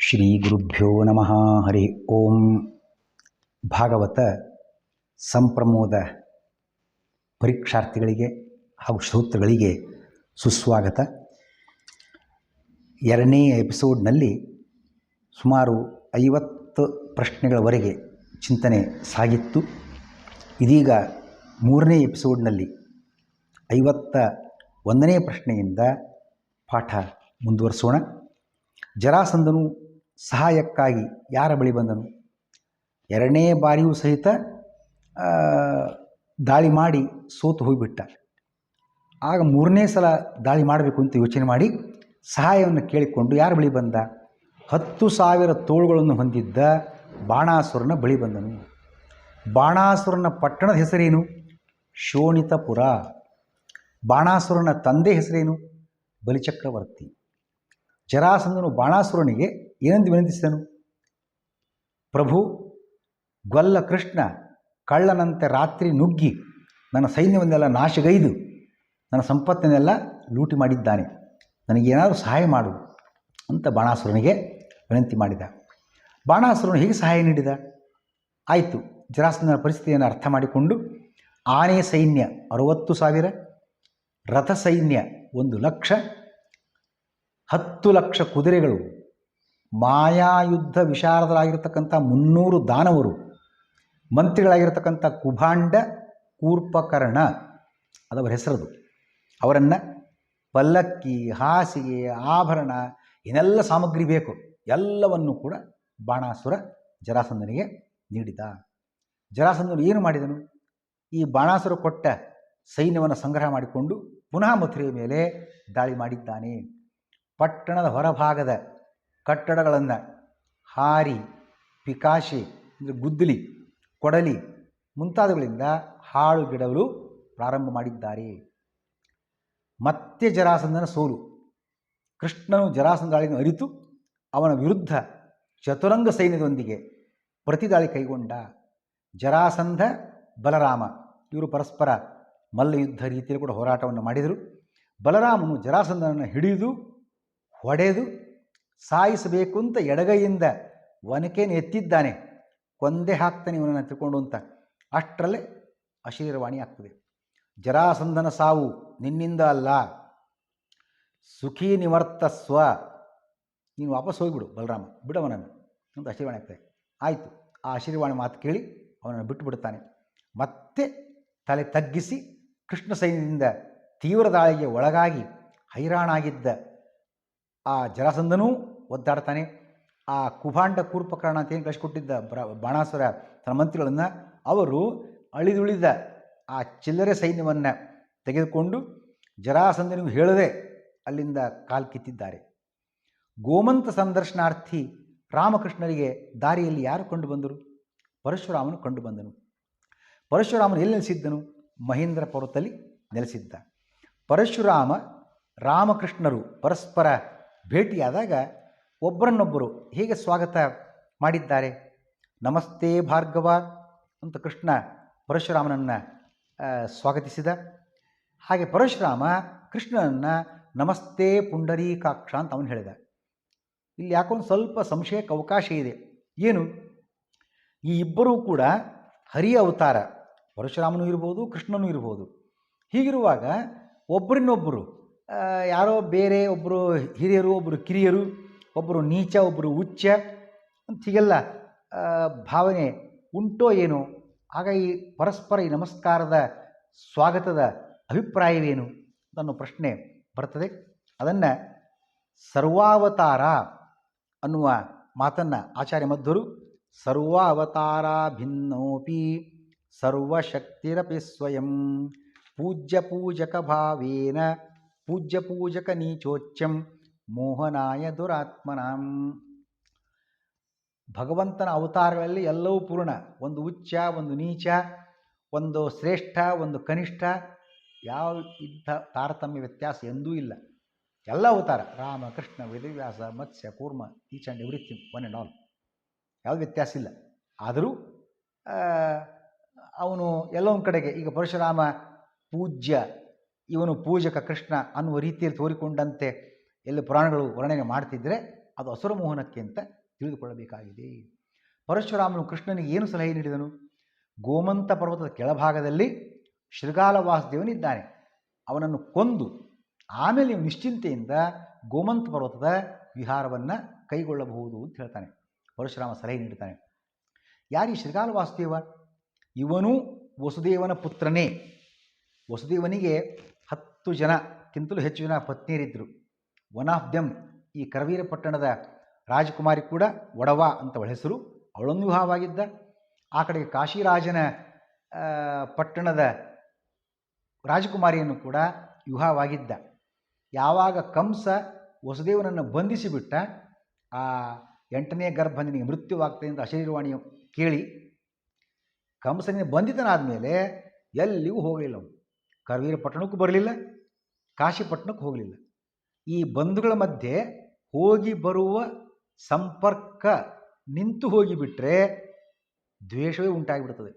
ಶ್ರೀ ಗುರುಭ್ಯೋ ನಮಃ. ಹರಿ ಓಂ. ಭಾಗವತ ಸಂಪ್ರಮೋದ ಪರೀಕ್ಷಾರ್ಥಿಗಳಿಗೆ ಹಾಗೂ ಶ್ರೋತೃಗಳಿಗೆ ಸುಸ್ವಾಗತ. ಎರಡನೇ ಎಪಿಸೋಡ್ನಲ್ಲಿ ಸುಮಾರು 50 ಪ್ರಶ್ನೆಗಳವರೆಗೆ ಚಿಂತನೆ ಸಾಗಿತ್ತು. ಇದೀಗ ಮೂರನೇ ಎಪಿಸೋಡ್ನಲ್ಲಿ 51ನೇ ಪ್ರಶ್ನೆಯಿಂದ ಪಾಠ ಮುಂದುವರಿಸೋಣ. ಜರಾಸಂಧನು ಸಹಾಯಕ್ಕಾಗಿ ಯಾರ ಬಳಿ ಬಂದನು? ಎರಡನೇ ಬಾರಿಯೂ ಸಹಿತ ದಾಳಿ ಮಾಡಿ ಸೋತು ಹೋಗಿಬಿಟ್ಟ. ಆಗ ಮೂರನೇ ಸಲ ದಾಳಿ ಮಾಡಬೇಕು ಅಂತ ಯೋಚನೆ ಮಾಡಿ ಸಹಾಯವನ್ನು ಕೇಳಿಕೊಂಡು ಯಾರ ಬಳಿ ಬಂದ? 10,000 ತೋಳುಗಳನ್ನು ಹೊಂದಿದ್ದ ಬಾಣಾಸುರನ ಬಳಿ ಬಂದನು. ಬಾಣಾಸುರನ ಪಟ್ಟಣದ ಹೆಸರೇನು? ಶೋಣಿತಪುರ. ಬಾಣಾಸುರನ ತಂದೆ ಹೆಸರೇನು? ಬಲಿಚಕ್ರವರ್ತಿ. ಜರಾಸಂಧನು ಬಾಣಾಸುರನಿಗೆ ಏನೆಂದು ವಿನಂತಿಸಿದನು? ಪ್ರಭು, ಗೊಲ್ಲ ಕೃಷ್ಣ ಕಳ್ಳನಂತೆ ರಾತ್ರಿ ನುಗ್ಗಿ ನನ್ನ ಸೈನ್ಯವನ್ನೆಲ್ಲ ನಾಶಗೈದು ನನ್ನ ಸಂಪತ್ತನ್ನೆಲ್ಲ ಲೂಟಿ ಮಾಡಿದ್ದಾನೆ. ನನಗೇನಾದರೂ ಸಹಾಯ ಮಾಡು ಅಂತ ಬಾಣಾಸುರನಿಗೆ ವಿನಂತಿ ಮಾಡಿದ. ಬಾಣಾಸುರನು ಹೇಗೆ ಸಹಾಯ ನೀಡಿದ? ಆಯಿತು, ಜರಾಸಂಧನ ಪರಿಸ್ಥಿತಿಯನ್ನು ಅರ್ಥ ಮಾಡಿಕೊಂಡು ಆನೆ ಸೈನ್ಯ 60,000, ರಥ ಸೈನ್ಯ 1,00,000, 10 ಲಕ್ಷ ಕುದುರೆಗಳು, ಮಾಯಾಯುದ್ಧ ವಿಶಾರದರಾಗಿರ್ತಕ್ಕಂಥ 300 ದಾನವರು, ಮಂತ್ರಿಗಳಾಗಿರ್ತಕ್ಕಂಥ ಕುಭಾಂಡ, ಕೂರ್ಪಕರ್ಣ ಅದವರ ಹೆಸರದು. ಅವರನ್ನು ಪಲ್ಲಕ್ಕಿ, ಹಾಸಿಗೆ, ಆಭರಣ ಏನೆಲ್ಲ ಸಾಮಗ್ರಿ ಬೇಕು ಎಲ್ಲವನ್ನು ಕೂಡ ಬಾಣಾಸುರ ಜರಾಸಂಧನಿಗೆ ನೀಡಿದ. ಜರಾಸಂಧನು ಏನು ಮಾಡಿದನು? ಈ ಬಾಣಾಸುರ ಕೊಟ್ಟ ಸೈನ್ಯವನ್ನು ಸಂಗ್ರಹ ಮಾಡಿಕೊಂಡು ಪುನಃ ಮಥುರೆಯ ಮೇಲೆ ದಾಳಿ ಮಾಡಿದ್ದಾನೆ. ಪಟ್ಟಣದ ಹೊರಭಾಗದ ಕಟ್ಟಡಗಳನ್ನು ಹಾರಿ, ಪಿಕಾಶಿ ಅಂದರೆ ಗುದ್ದಲಿ, ಕೊಡಲಿ ಮುಂತಾದವುಗಳಿಂದ ಹಾಳು ಗಿಡಗಳು ಪ್ರಾರಂಭ ಮಾಡಿದ್ದಾರೆ. ಮತ್ತೆ ಜರಾಸಂಧನ ಸೋಲು. ಕೃಷ್ಣನು ಜರಾಸಂಧ ದಾಳಿಯನ್ನು ಅರಿತು ಅವನ ವಿರುದ್ಧ ಚತುರಂಗ ಸೈನ್ಯದೊಂದಿಗೆ ಪ್ರತಿದಾಳಿ ಕೈಗೊಂಡ. ಜರಾಸಂಧ, ಬಲರಾಮ ಇವರು ಪರಸ್ಪರ ಮಲ್ಲಯುದ್ಧ ರೀತಿಯಲ್ಲಿ ಕೂಡ ಹೋರಾಟವನ್ನು ಮಾಡಿದರು. ಬಲರಾಮನು ಜರಾಸಂಧನನ್ನು ಹಿಡಿದು ಹೊಡೆದು ಸಾಯಿಸಬೇಕು ಅಂತ ಎಡಗೈಯಿಂದ ಒನಕೆಯನ್ನು ಎತ್ತಿದ್ದಾನೆ. ಕೊಂದೆ ಹಾಕ್ತಾನೆ ಇವನನ್ನು ತಿಳ್ಕೊಂಡು ಅಂತ. ಅಷ್ಟರಲ್ಲೇ ಅಶರೀರವಾಣಿ ಆಗ್ತದೆ. ಜರಾಸಂಧನ ಸಾವು ನಿನ್ನಿಂದ ಅಲ್ಲ, ಸುಖಿ ನಿವರ್ತಸ್ವ, ನೀನು ವಾಪಸ್ ಹೋಗಿಬಿಡು ಬಲರಾಮ, ಬಿಡವನನ್ನು ಅಂತ ಅಶರೀರವಾಣಿ ಆಗ್ತದೆ. ಆಯಿತು, ಆ ಅಶರೀರವಾಣಿ ಮಾತು ಕೇಳಿ ಅವನನ್ನು ಬಿಟ್ಟು ಬಿಡುತ್ತಾನೆ. ಮತ್ತೆ ತಲೆ ತಗ್ಗಿಸಿ ಕೃಷ್ಣ ಸೈನ್ಯದಿಂದ ತೀವ್ರ ದಾಳಿಗೆ ಒಳಗಾಗಿ ಹೈರಾಣಾಗಿದ್ದ ಆ ಜರಾಸಂಧನೂ ಒದ್ದಾಡ್ತಾನೆ. ಆ ಕುಭಾಂಡ, ಕೂರ್ಪಕರ್ಣ ಅಂತ ಏನು ಕಳಿಸಿಕೊಟ್ಟಿದ್ದ ಬಾಣಾಸುರ ತನ್ನ ಮಂತ್ರಿಗಳನ್ನು ಅವರು ಅಳಿದುಳಿದ ಆ ಚಿಲ್ಲರೆ ಸೈನ್ಯವನ್ನು ತೆಗೆದುಕೊಂಡು ಜರಾಸಂಧನಿಗೂ ಹೇಳದೆ ಅಲ್ಲಿಂದ ಕಾಲು ಕಿತ್ತಿದ್ದಾರೆ. ಗೋಮಂತ ಸಂದರ್ಶನಾರ್ಥಿ ರಾಮಕೃಷ್ಣರಿಗೆ ದಾರಿಯಲ್ಲಿ ಯಾರು ಕಂಡು ಬಂದರು? ಪರಶುರಾಮನು ಕಂಡು ಬಂದನು. ಪರಶುರಾಮನು ಎಲ್ಲಿ ನೆಲೆಸಿದ್ದನು? ಮಹೇಂದ್ರ ಪರ್ವತದಲ್ಲಿ ನೆಲೆಸಿದ್ದ. ಪರಶುರಾಮ ರಾಮಕೃಷ್ಣರು ಪರಸ್ಪರ ಭೇಟಿಯಾದಾಗ ಒಬ್ಬರನ್ನೊಬ್ಬರು ಹೇಗೆ ಸ್ವಾಗತ ಮಾಡಿದ್ದಾರೆ? ನಮಸ್ತೆ ಭಾರ್ಗವ ಅಂತ ಕೃಷ್ಣ ಪರಶುರಾಮನನ್ನು ಸ್ವಾಗತಿಸಿದ. ಹಾಗೆ ಪರಶುರಾಮ ಕೃಷ್ಣನನ್ನು ನಮಸ್ತೆ ಪುಂಡರೀಕಾಕ್ಷ ಅಂತ ಅವನು ಹೇಳಿದ. ಇಲ್ಲಿ ಯಾಕೊಂದು ಸ್ವಲ್ಪ ಸಂಶಯಕ್ಕೆ ಅವಕಾಶ ಇದೆ. ಏನು? ಈ ಇಬ್ಬರೂ ಕೂಡ ಹರಿಯ ಅವತಾರ, ಪರಶುರಾಮನೂ ಇರ್ಬೋದು, ಕೃಷ್ಣನೂ ಇರ್ಬೋದು. ಹೀಗಿರುವಾಗ ಒಬ್ಬರಿನ್ನೊಬ್ಬರು ಯಾರೋ ಬೇರೆ, ಒಬ್ಬರು ಹಿರಿಯರು, ಒಬ್ಬರು ಕಿರಿಯರು, ಒಬ್ಬರು ನೀಚ, ಒಬ್ಬರು ಉಚ್ಚ ಅಂತ ಹೀಗೆಲ್ಲ ಭಾವನೆ ಉಂಟೋ ಏನೋ? ಆಗ ಈ ಪರಸ್ಪರ ಈ ನಮಸ್ಕಾರದ ಸ್ವಾಗತದ ಅಭಿಪ್ರಾಯವೇನು ಅನ್ನೋ ಪ್ರಶ್ನೆ ಬರ್ತದೆ. ಅದನ್ನು ಸರ್ವಾವತಾರ ಅನ್ನುವ ಮಾತನ್ನು ಆಚಾರ್ಯ ಮಧ್ವರು ಸರ್ವಾವತಾರ ಭಿನ್ನೋಪಿ ಸರ್ವಶಕ್ತಿರಪಿ ಸ್ವಯಂ ಪೂಜ್ಯ ಪೂಜಕ ಭಾವೇನ ಪೂಜ್ಯ ಪೂಜಕ ನೀಚೋಚ್ಯಂ ಮೋಹನಾಯ ದುರಾತ್ಮನಾಂ. ಭಗವಂತನ ಅವತಾರಗಳಲ್ಲಿ ಎಲ್ಲವೂ ಪೂರ್ಣ. ಒಂದು ಉಚ್ಚ, ಒಂದು ನೀಚ, ಒಂದು ಶ್ರೇಷ್ಠ, ಒಂದು ಕನಿಷ್ಠ, ಯಾವ ಇದ್ದ ತಾರತಮ್ಯ ವ್ಯತ್ಯಾಸ ಎಂದೂ ಇಲ್ಲ. ಎಲ್ಲ ಅವತಾರ Rama, Krishna, Vedavyasa, Matsya, Kurma, each and everything one and all, ಯಾವುದು ವ್ಯತ್ಯಾಸ ಇಲ್ಲ. ಆದರೂ ಅವನು ಎಲ್ಲೋ ಒಂದು ಕಡೆಗೆ ಈಗ ಪರಶುರಾಮ ಪೂಜ್ಯ, ಇವನು ಪೂಜಕ ಕೃಷ್ಣ ಅನ್ನುವ ರೀತಿಯಲ್ಲಿ ತೋರಿಕೊಂಡಂತೆ ಎಲ್ಲಿ ಪುರಾಣಗಳು ವರ್ಣನೆ ಮಾಡ್ತಿದ್ದರೆ ಅದು ಅಸುರ ಮೋಹನಕ್ಕೆ ಅಂತ ತಿಳಿದುಕೊಳ್ಳಬೇಕಾಗಿದೆ. ಪರಶುರಾಮನು ಕೃಷ್ಣನಿಗೆ ಏನು ಸಲಹೆ ನೀಡಿದನು? ಗೋಮಂತ ಪರ್ವತದ ಕೆಳಭಾಗದಲ್ಲಿ ಶೃಗಾಲ ವಾಸುದೇವನಿದ್ದಾನೆ, ಅವನನ್ನು ಕೊಂದು ಆಮೇಲೆ ನೀವು ನಿಶ್ಚಿಂತೆಯಿಂದ ಗೋಮಂತ ಪರ್ವತದ ವಿಹಾರವನ್ನು ಕೈಗೊಳ್ಳಬಹುದು ಅಂತ ಹೇಳ್ತಾನೆ. ಪರಶುರಾಮ ಸಲಹೆ ನೀಡ್ತಾನೆ. ಯಾರೀ ಶೃಗಾಲ ವಾಸುದೇವ? ಇವನು ವಸುದೇವನ ಪುತ್ರನೇ. ವಸುದೇವನಿಗೆ 10 ಜನಕ್ಕಿಂತಲೂ ಹೆಚ್ಚು ಜನ ಪತ್ನಿಯರಿದ್ದರು. ಒನ್ ಆಫ್ ದೆಮ್ ಈ ಕರವೀರ ಪಟ್ಟಣದ ರಾಜಕುಮಾರಿ ಕೂಡ ಒಡವ ಅಂತ ಅವಳ ಹೆಸರು. ಅವಳೊಂದು ವಿವಾಹವಾಗಿದ್ದ. ಆ ಕಡೆಗೆ ಕಾಶಿರಾಜನ ಪಟ್ಟಣದ ರಾಜಕುಮಾರಿಯನ್ನು ಕೂಡ ವಿವಾಹವಾಗಿದ್ದ. ಯಾವಾಗ ಕಂಸ ವಸುದೇವನನ್ನು ಬಂಧಿಸಿಬಿಟ್ಟ, ಆ 8ನೇ ಗರ್ಭ ನಿನಗೆ ಮೃತ್ಯುವಾಗ್ತದೆ ಅಂತ ಅಶರೀರವಾಣಿಯು ಕೇಳಿ ಕಂಸನಿಗೆ ಬಂಧಿತನಾದ ಮೇಲೆ ಎಲ್ಲಿಗೂ ಹೋಗಲಿಲ್ಲ. ಅವನು ಕರವೀರ ಪಟ್ಟಣಕ್ಕೂ ಬರಲಿಲ್ಲ, ಕಾಶಿ ಪಟ್ಟಣಕ್ಕೂ ಹೋಗಲಿಲ್ಲ. ಈ ಬಂಧುಗಳ ಮಧ್ಯೆ ಹೋಗಿ ಬರುವ ಸಂಪರ್ಕ ನಿಂತು ಹೋಗಿಬಿಟ್ರೆ ದ್ವೇಷವೇ ಉಂಟಾಗಿಬಿಡ್ತದೆ.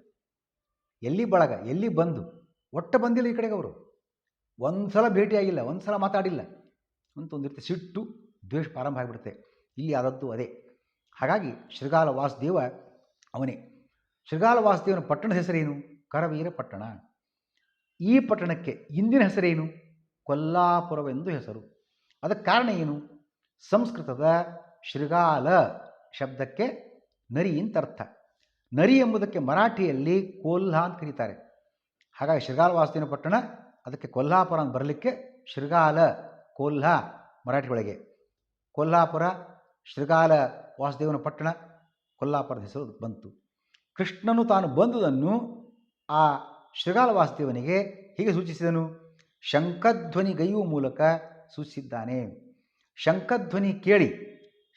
ಎಲ್ಲಿ ಬಳಗ, ಎಲ್ಲಿ ಬಂಧು, ಒಟ್ಟ ಬಂದಿಲ್ಲ ಈ ಕಡೆಗೆ. ಅವರು ಒಂದು ಸಲ ಭೇಟಿಯಾಗಿಲ್ಲ, ಒಂದು ಸಲ ಮಾತಾಡಿಲ್ಲ ಅಂತ ಒಂದು ರೀತಿ ಸಿಟ್ಟು, ದ್ವೇಷ ಪ್ರಾರಂಭ ಆಗಿಬಿಡುತ್ತೆ. ಇಲ್ಲಿ ಆದದ್ದು ಅದೇ. ಹಾಗಾಗಿ ಶೃಗಾಲ ವಾಸುದೇವ ಅವನೇ. ಶೃಗಾಲ ವಾಸುದೇವನ ಪಟ್ಟಣದ ಹೆಸರೇನು? ಕರವೀರ ಪಟ್ಟಣ. ಈ ಪಟ್ಟಣಕ್ಕೆ ಇಂದಿನ ಹೆಸರೇನು? ಕೊಲ್ಲಾಪುರವೆಂದು ಹೆಸರು. ಅದಕ್ಕೆ ಕಾರಣ ಏನು? ಸಂಸ್ಕೃತದ ಶೃಗಾಲ ಶಬ್ದಕ್ಕೆ ನರಿ ಅಂತ ಅರ್ಥ. ನರಿ ಎಂಬುದಕ್ಕೆ ಮರಾಠಿಯಲ್ಲಿ ಕೋಲ್ಹಾ ಅಂತ ಕರೀತಾರೆ. ಹಾಗಾಗಿ ಶೃಗಾಲ ವಾಸುದೇವನ ಪಟ್ಟಣ, ಅದಕ್ಕೆ ಕೊಲ್ಹಾಪುರ ಅಂತ ಬರಲಿಕ್ಕೆ ಶೃಗಾಲ, ಕೋಲ್ಹಾ ಮರಾಠಿ ಒಳಗೆ. ಕೊಲ್ಹಾಪುರ, ಶೃಗಾಲ ವಾಸುದೇವನ ಪಟ್ಟಣ, ಕೊಲ್ಲಾಪುರದ ಹೆಸರು ಬಂತು. ಕೃಷ್ಣನು ತಾನು ಬಂದುದನ್ನು ಆ ಶೃಗಾಲ ವಾಸುದೇವನಿಗೆ ಹೀಗೆ ಸೂಚಿಸಿದನು. ಶಂಖಧ್ವನಿಗೈಯುವ ಮೂಲಕ ಸೂಚಿಸಿದ್ದಾನೆ. ಶಂಖಧ್ವನಿ ಕೇಳಿ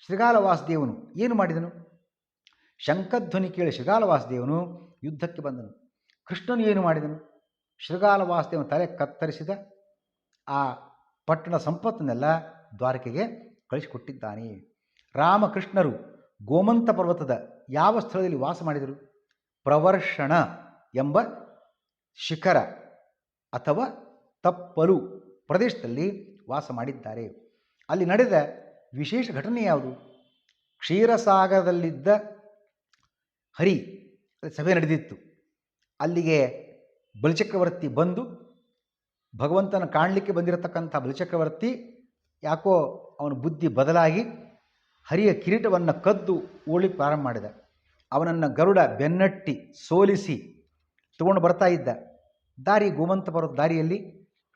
ಶೃಗಾಲ ವಾಸುದೇವನು ಏನು ಮಾಡಿದನು? ಶಂಖಧ್ವನಿ ಕೇಳಿ ಶೃಗಾಲ ವಾಸುದೇವನು ಯುದ್ಧಕ್ಕೆ ಬಂದನು. ಕೃಷ್ಣನು ಏನು ಮಾಡಿದನು? ಶೃಗಾಲ ವಾಸುದೇವನ ತಲೆ ಕತ್ತರಿಸಿದ. ಆ ಪಟ್ಟಣ ಸಂಪತ್ತನ್ನೆಲ್ಲ ದ್ವಾರಕೆಗೆ ಕಳಿಸಿಕೊಟ್ಟಿದ್ದಾನೆ. ರಾಮಕೃಷ್ಣರು ಗೋಮಂತ ಪರ್ವತದ ಯಾವ ಸ್ಥಳದಲ್ಲಿ ವಾಸ ಮಾಡಿದರು? ಪ್ರವರ್ಷಣ ಎಂಬ ಶಿಖರ ಅಥವಾ ತಪ್ಪಲು ಪ್ರದೇಶದಲ್ಲಿ ವಾಸ ಮಾಡಿದ್ದಾರೆ. ಅಲ್ಲಿ ನಡೆದ ವಿಶೇಷ ಘಟನೆ ಯಾವುದು? ಕ್ಷೀರಸಾಗರದಲ್ಲಿದ್ದ ಹರಿ ಸಭೆ ನಡೆದಿತ್ತು. ಅಲ್ಲಿಗೆ ಬಲಿಚಕ್ರವರ್ತಿ ಬಂದು, ಭಗವಂತನ ಕಾಣಲಿಕ್ಕೆ ಬಂದಿರತಕ್ಕಂಥ ಬಲಿಚಕ್ರವರ್ತಿ ಯಾಕೋ ಅವನ ಬುದ್ಧಿ ಬದಲಾಗಿ ಹರಿಯ ಕಿರೀಟವನ್ನು ಕದ್ದು ಓಡಲಿಕ್ಕೆ ಪ್ರಾರಂಭ ಮಾಡಿದ. ಅವನನ್ನು ಗರುಡ ಬೆನ್ನಟ್ಟಿ ಸೋಲಿಸಿ ತಗೊಂಡು ಬರ್ತಾ ಇದ್ದ. ಗೋಮಂತ ಪರ್ವತ ದಾರಿಯಲ್ಲಿ,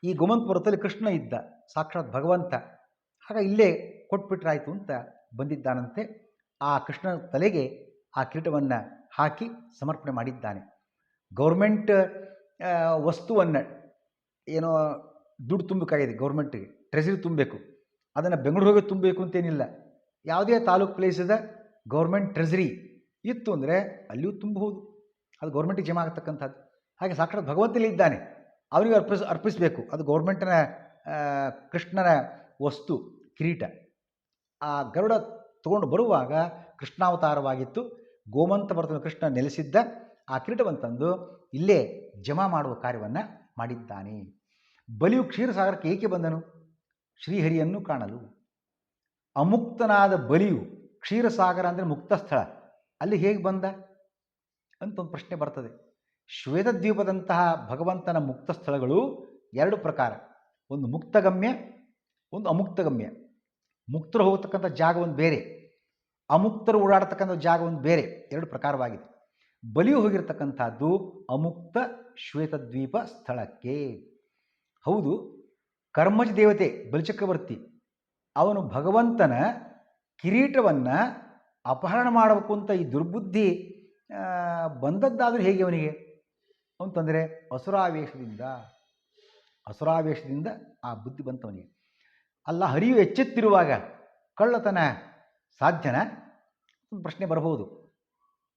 ಈ ಗೋಮಂತ ಪರ್ವತದಲ್ಲಿ ಕೃಷ್ಣ ಇದ್ದ, ಸಾಕ್ಷಾತ್ ಭಗವಂತ. ಆಗ ಇಲ್ಲೇ ಕೊಟ್ಬಿಟ್ರಾಯ್ತು ಅಂತ ಬಂದಿದ್ದಾನಂತೆ. ಆ ಕೃಷ್ಣನ ತಲೆಗೆ ಆ ಕಿರೀಟವನ್ನು ಹಾಕಿ ಸಮರ್ಪಣೆ ಮಾಡಿದ್ದಾನೆ. ಗೌರ್ಮೆಂಟ್ ವಸ್ತುವನ್ನು ಏನೋ ದುಡ್ಡು ತುಂಬಬೇಕಾಗಿದೆ, ಗೌರ್ಮೆಂಟಿಗೆ ಟ್ರೆಜರಿ ತುಂಬಬೇಕು. ಅದನ್ನು ಬೆಂಗಳೂರು ಹೋಗಿ ತುಂಬಬೇಕು ಅಂತೇನಿಲ್ಲ. ಯಾವುದೇ ತಾಲೂಕು ಪ್ಲೇಸದ ಗೌರ್ಮೆಂಟ್ ಟ್ರೆಜರಿ ಇತ್ತು ಅಂದರೆ ಅಲ್ಲಿಯೂ ತುಂಬಬಹುದು. ಅದು ಗೌರ್ಮೆಂಟಿಗೆ ಜಮಾ ಆಗತಕ್ಕಂಥದ್ದು. ಹಾಗೆ ಸಾಕ್ಷಾತ್ ಭಗವಂತನೇ ಇದ್ದಾನೆ, ಅವನಿಗೆ ಅರ್ಪಿಸಬೇಕು. ಅದು ಗೌರ್ಮೆಂಟಿನ ಕೃಷ್ಣನ ವಸ್ತು ಕಿರೀಟ. ಆ ಗರುಡ ತಗೊಂಡು ಬರುವಾಗ ಕೃಷ್ಣಾವತಾರವಾಗಿತ್ತು. ಗೋಮಂತ ಪರ್ವತದ ಕೃಷ್ಣ ನೆಲೆಸಿದ್ದ ಆ ಕಿರೀಟವನ್ನು ತಂದು ಇಲ್ಲೇ ಜಮಾ ಮಾಡುವ ಕಾರ್ಯವನ್ನು ಮಾಡಿದ್ದಾನೆ. ಬಲಿಯು ಕ್ಷೀರಸಾಗರಕ್ಕೆ ಏಕೆ ಬಂದನು? ಶ್ರೀಹರಿಯನ್ನು ಕಾಣಲು. ಅಮುಕ್ತನಾದ ಬಲಿಯು ಕ್ಷೀರಸಾಗರ ಅಂದರೆ ಮುಕ್ತ ಸ್ಥಳ, ಅಲ್ಲಿ ಹೇಗೆ ಬಂದ ಅಂತ ಒಂದು ಪ್ರಶ್ನೆ ಬರ್ತದೆ. ಶ್ವೇತದ್ವೀಪದಂತಹ ಭಗವಂತನ ಮುಕ್ತ ಸ್ಥಳಗಳು 2 ಪ್ರಕಾರ. ಒಂದು ಮುಕ್ತಗಮ್ಯ, ಒಂದು ಅಮುಕ್ತಗಮ್ಯ. ಮುಕ್ತರು ಹೋಗತಕ್ಕಂಥ ಜಾಗ ಒಂದು ಬೇರೆ, ಅಮುಕ್ತರು ಓಡಾಡತಕ್ಕಂಥ ಜಾಗ ಒಂದು ಬೇರೆ. 2 ಪ್ರಕಾರವಾಗಿದೆ. ಬಲಿಯು ಹೋಗಿರತಕ್ಕಂಥದ್ದು ಅಮುಕ್ತ ಶ್ವೇತದ್ವೀಪ ಸ್ಥಳಕ್ಕೆ. ಹೌದು, ಕರ್ಮಜ ದೇವತೆ ಬಲಿಚಕ್ರವರ್ತಿ ಅವನು ಭಗವಂತನ ಕಿರೀಟವನ್ನು ಅಪಹರಣ ಮಾಡಬೇಕು ಅಂತ ಈ ದುರ್ಬುದ್ಧಿ ಬಂದದ್ದಾದರೂ ಹೇಗೆ ಅವನಿಗೆ ಅಂತಂದರೆ ಅಸುರಾವೇಶದಿಂದ ಆ ಬುದ್ಧಿ ಬಂತವನಿಗೆ. ಅಲ್ಲ, ಹರಿಯು ಎಚ್ಚೆತ್ತಿರುವಾಗ ಕಳ್ಳತನ ಸಾಧ್ಯನಾ? ಒಂದು ಪ್ರಶ್ನೆ ಬರಬಹುದು.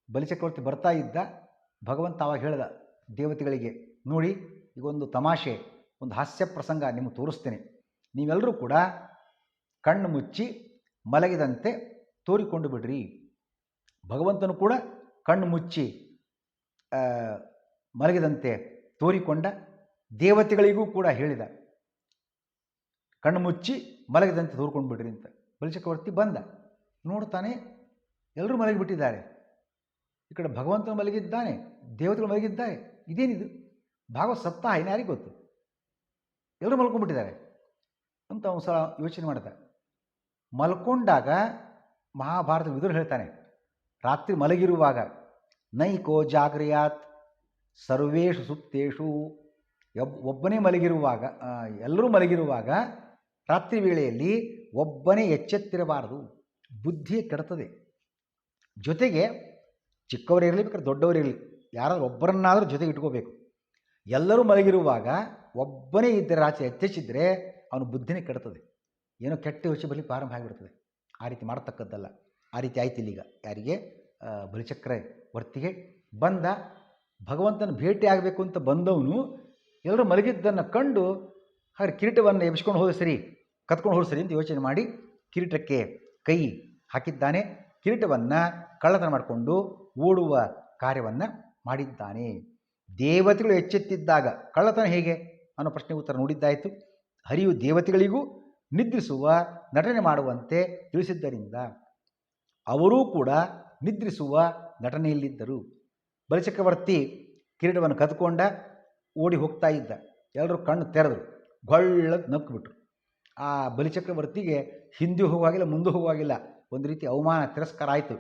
ಬಲಿಚಕ್ರವರ್ತಿ ಬರ್ತಾ ಇದ್ದ, ಭಗವಂತ ಆವಾಗ ಹೇಳ್ದ ದೇವತೆಗಳಿಗೆ, ನೋಡಿ ಈಗೊಂದು ತಮಾಷೆ, ಒಂದು ಹಾಸ್ಯ ಪ್ರಸಂಗ ನಿಮಗೆ ತೋರಿಸ್ತೇನೆ. ನೀವೆಲ್ಲರೂ ಕೂಡ ಕಣ್ಣು ಮುಚ್ಚಿ ಮಲಗಿದಂತೆ ತೋರಿಕೊಂಡು ಬಿಡ್ರಿ. ಭಗವಂತನು ಕೂಡ ಕಣ್ಣು ಮುಚ್ಚಿ ಮಲಗಿದಂತೆ ತೋರಿಕೊಂಡ. ದೇವತೆಗಳಿಗೂ ಕೂಡ ಹೇಳಿದ, ಕಣ್ಣು ಮುಚ್ಚಿ ಮಲಗಿದಂತೆ ತೋರ್ಕೊಂಡು ಬಿಡ್ರಿ ಅಂತ. ಬಲಿಚಕ್ರವರ್ತಿ ಬಂದ. ನೋಡ್ತಾನೆ ಎಲ್ಲರೂ ಮಲಗಿಬಿಟ್ಟಿದ್ದಾರೆ. ಈ ಕಡೆ ಭಗವಂತನು ಮಲಗಿದ್ದಾನೆ, ದೇವತೆಗಳು ಮಲಗಿದ್ದಾರೆ. ಇದೇನಿದು ಭಾಗವತ ಸಪ್ತಾಹ ಯಾರಿಗೆ ಗೊತ್ತು? ಎಲ್ಲರೂ ಮಲ್ಕೊಂಡ್ಬಿಟ್ಟಿದ್ದಾರೆ ಅಂತ ಒಂದು ಸಲ ಯೋಚನೆ ಮಾಡ್ತಾರೆ. ಮಲ್ಕೊಂಡಾಗ ಮಹಾಭಾರತ ವಿದುರ ಹೇಳ್ತಾನೆ, ರಾತ್ರಿ ಮಲಗಿರುವಾಗ ನೈಕೋ ಜಾಗ್ರಯಾತ್ ಸರ್ವೇಷು ಸುಪ್ತೇಷು, ಒಬ್ಬನೇ ಮಲಗಿರುವಾಗ, ಎಲ್ಲರೂ ಮಲಗಿರುವಾಗ ರಾತ್ರಿ ವೇಳೆಯಲ್ಲಿ ಒಬ್ಬನೇ ಎಚ್ಚೆತ್ತಿರಬಾರದು, ಬುದ್ಧಿ ಕೆಡ್ತದೆ. ಜೊತೆಗೆ ಚಿಕ್ಕವರಿರಲಿ ಬೇಕಾದ್ರೆ ದೊಡ್ಡವರಿರಲಿ, ಯಾರಾದ್ರೂ ಒಬ್ಬರನ್ನಾದರೂ ಜೊತೆಗೆ ಇಟ್ಕೋಬೇಕು. ಎಲ್ಲರೂ ಮಲಗಿರುವಾಗ ಒಬ್ಬನೇ ಇದ್ದರೆ ರಾತ್ರಿ ಎಚ್ಚೆಚ್ಚಿದ್ರೆ ಅವನು ಬುದ್ಧಿನೇ ಕೆಡ್ತದೆ, ಏನೋ ಕೆಟ್ಟ ಯೋಚನೆ ಬರಲಿ ಪ್ರಾರಂಭ ಆಗಿಬಿಡ್ತದೆ. ಆ ರೀತಿ ಮಾಡತಕ್ಕದ್ದಲ್ಲ. ಆ ರೀತಿ ಆಯ್ತಿಲ್ಲ. ಈಗ ಯಾರಿಗೆ? ಬಲಿಚಕ್ರವರ್ತಿಗೆ ಬಂದ ಭಗವಂತನ ಭೇಟಿ ಆಗಬೇಕು ಅಂತ ಬಂದವನು ಎಲ್ಲರೂ ಮಲಗಿದ್ದನ್ನು ಕಂಡು ಹಾಗೆ ಕಿರೀಟವನ್ನು ಎಬ್ಬಿಸ್ಕೊಂಡು ಹೋದ ಸರಿ, ಕತ್ಕೊಂಡು ಹೋದ ಸರಿ ಅಂತ ಯೋಚನೆ ಮಾಡಿ ಕಿರೀಟಕ್ಕೆ ಕೈ ಹಾಕಿದ್ದಾನೆ. ಕಿರೀಟವನ್ನು ಕಳ್ಳತನ ಮಾಡಿಕೊಂಡು ಓಡುವ ಕಾರ್ಯವನ್ನು ಮಾಡಿದ್ದಾನೆ. ದೇವತೆಗಳು ಎಚ್ಚೆತ್ತಿದ್ದಾಗ ಕಳ್ಳತನ ಹೇಗೆ ಅನ್ನೋ ಪ್ರಶ್ನೆ ಉತ್ತರ ನೋಡಿದ್ದಾಯಿತು. ಹರಿಯು ದೇವತೆಗಳಿಗೂ ನಿದ್ರಿಸುವ ನಟನೆ ಮಾಡುವಂತೆ ತಿಳಿಸಿದ್ದರಿಂದ ಅವರೂ ಕೂಡ ನಿದ್ರಿಸುವ ನಟನೆಯಲ್ಲಿದ್ದರು. ಬಲಿಚಕ್ರವರ್ತಿ ಕಿರೀಟವನ್ನು ಕದ್ಕೊಂಡ ಓಡಿ ಹೋಗ್ತಾ ಇದ್ದ. ಎಲ್ಲರೂ ಕಣ್ಣು ತೆರೆದರು, ಗೊಳ್ಳಕ್ಕೆ ನಕ್ಕಿಬಿಟ್ರು. ಆ ಬಲಿಚಕ್ರವರ್ತಿಗೆ ಹಿಂದೆ ಹೋಗುವಾಗಿಲ್ಲ, ಮುಂದೆ ಹೋಗುವಾಗಿಲ್ಲ, ಒಂದು ರೀತಿ ಅವಮಾನ ತಿರಸ್ಕಾರ ಆಯಿತು.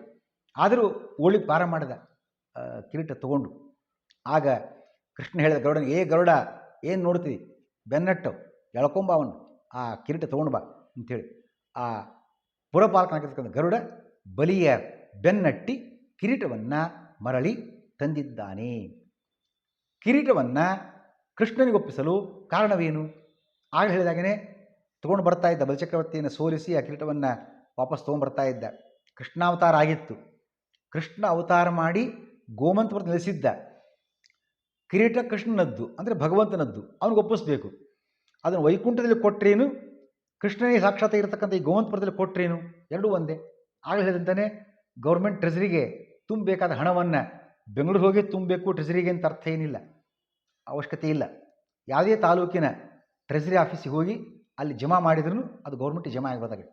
ಆದರೂ ಓಡಿ ಪಾರ ಮಾಡಿದ ಕಿರೀಟ ತಗೊಂಡು. ಆಗ ಕೃಷ್ಣ ಹೇಳಿದ ಗರುಡನ, ಏ ಗರುಡ, ಏನು ನೋಡ್ತೀವಿ, ಬೆನ್ನಟ್ಟು ಎಳ್ಕೊಂಬ ಅವನು, ಆ ಕಿರೀಟ ತೊಗೊಂಡು ಬಾ ಅಂಥೇಳಿ ಆ ಪುರಪಾಲಕನಾಗಿರ್ತಕ್ಕಂಥ ಗರುಡ ಬಲಿಯ ಬೆನ್ನಟ್ಟಿ ಕಿರೀಟವನ್ನು ಮರಳಿ ತಂದಿದ್ದಾನೆ. ಕಿರೀಟವನ್ನು ಕೃಷ್ಣನಿಗೊಪ್ಪಿಸಲು ಕಾರಣವೇನು? ಆಗ ಹೇಳಿದಾಗೇ ತೊಗೊಂಡು ಬರ್ತಾ ಇದ್ದ, ಬಲಿಚಕ್ರವರ್ತಿಯನ್ನು ಸೋಲಿಸಿ ಆ ಕಿರೀಟವನ್ನು ವಾಪಸ್ ತೊಗೊಂಡ್ಬರ್ತಾ ಇದ್ದ. ಕೃಷ್ಣಾವತಾರ ಆಗಿತ್ತು. ಕೃಷ್ಣ ಅವತಾರ ಮಾಡಿ ಗೋಮಂತಪುರ ನೆಲೆಸಿದ್ದ. ಕಿರೀಟ ಕೃಷ್ಣನದ್ದು, ಅಂದರೆ ಭಗವಂತನದ್ದು, ಅವನಿಗೆ ಒಪ್ಪಿಸ್ಬೇಕು. ಅದನ್ನು ವೈಕುಂಠದಲ್ಲಿ ಕೊಟ್ಟರೇನು, ಕೃಷ್ಣನಿಗೆ ಸಾಕ್ಷಾತ್ ಇರತಕ್ಕಂಥ ಈ ಗೋಮಂತಪುರದಲ್ಲಿ ಕೊಟ್ಟರೇನು, ಎರಡೂ ಒಂದೇ. ಆಗಲೇ ಹೇಳಿದಂತಾನೆ ಗೌರ್ಮೆಂಟ್ ಟ್ರೆಜರಿಗೆ ತುಂಬಬೇಕಾದ ಹಣವನ್ನು ಬೆಂಗಳೂರಿಗೆ ಹೋಗಿ ತುಂಬಬೇಕು ಟ್ರೆಜರಿಗೆ ಅಂತ ಅರ್ಥ ಏನಿಲ್ಲ, ಅವಶ್ಯಕತೆ ಇಲ್ಲ. ಯಾವುದೇ ತಾಲೂಕಿನ ಟ್ರೆಜರಿ ಆಫೀಸಿಗೆ ಹೋಗಿ ಅಲ್ಲಿ ಜಮಾ ಮಾಡಿದ್ರೂ ಅದು ಗೌರ್ಮೆಂಟಿಗೆ ಜಮಾ ಆಗಿರೋದಾಗ.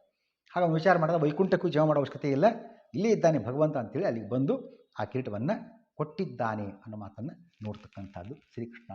ಹಾಗೆ ವಿಚಾರ ಮಾಡಿದ ವೈಕುಂಠಕ್ಕೂ ಜಮಾ ಮಾಡೋ ಅವಶ್ಯಕತೆ ಇಲ್ಲ, ಇಲ್ಲೇ ಇದ್ದಾನೆ ಭಗವಂತ ಅಂತೇಳಿ ಅಲ್ಲಿಗೆ ಬಂದು ಆ ಕಿರೀಟವನ್ನು ಕೊಟ್ಟಿದ್ದಾನೆ ಅನ್ನೋ ಮಾತನ್ನು ನೋಡ್ತಕ್ಕಂಥದ್ದು. ಶ್ರೀಕೃಷ್ಣ.